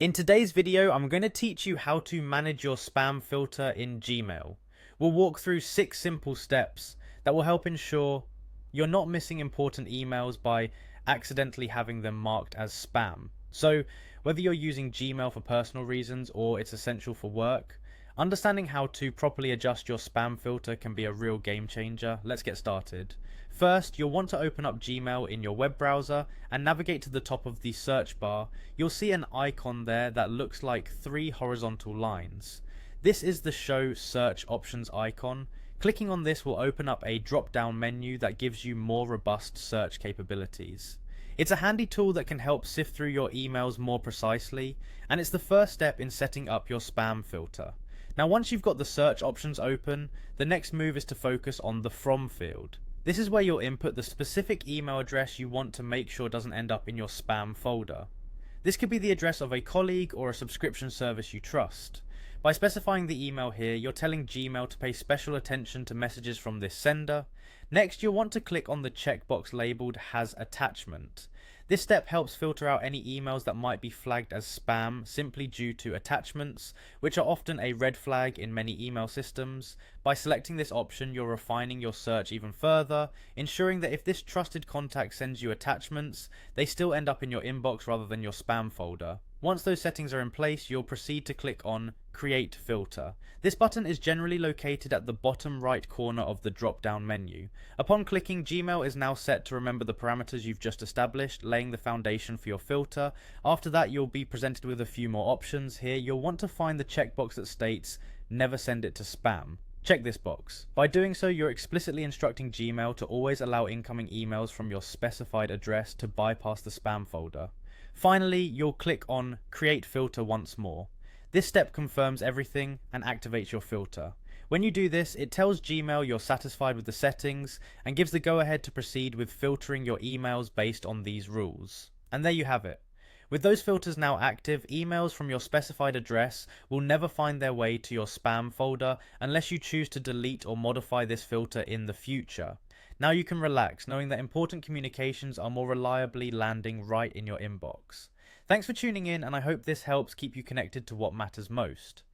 In today's video, I'm going to teach you how to manage your spam filter in Gmail. We'll walk through 6 simple steps that will help ensure you're not missing important emails by accidentally having them marked as spam. So, whether you're using Gmail for personal reasons or it's essential for work, understanding how to properly adjust your spam filter can be a real game changer. Let's get started. First, you'll want to open up Gmail in your web browser and navigate to the top of the search bar. You'll see an icon there that looks like 3 horizontal lines. This is the Show Search Options icon. Clicking on this will open up a drop-down menu that gives you more robust search capabilities. It's a handy tool that can help sift through your emails more precisely, and it's the first step in setting up your spam filter. Now, once you've got the search options open, the next move is to focus on the From field. This is where you'll input the specific email address you want to make sure doesn't end up in your spam folder. This could be the address of a colleague or a subscription service you trust. By specifying the email here, you're telling Gmail to pay special attention to messages from this sender. Next, you'll want to click on the checkbox labeled Has Attachment. This step helps filter out any emails that might be flagged as spam simply due to attachments, which are often a red flag in many email systems. By selecting this option, you're refining your search even further, ensuring that if this trusted contact sends you attachments, they still end up in your inbox rather than your spam folder. Once those settings are in place, you'll proceed to click on Create Filter. This button is generally located at the bottom right corner of the drop-down menu. Upon clicking, Gmail is now set to remember the parameters you've just established, laying the foundation for your filter. After that, you'll be presented with a few more options. Here, you'll want to find the checkbox that states Never send it to spam. Check this box. By doing so, you're explicitly instructing Gmail to always allow incoming emails from your specified address to bypass the spam folder. Finally, you'll click on Create Filter once more. This step confirms everything and activates your filter. When you do this, it tells Gmail you're satisfied with the settings and gives the go-ahead to proceed with filtering your emails based on these rules. And there you have it. With those filters now active, emails from your specified address will never find their way to your spam folder unless you choose to delete or modify this filter in the future. Now you can relax, knowing that important communications are more reliably landing right in your inbox. Thanks for tuning in, and I hope this helps keep you connected to what matters most.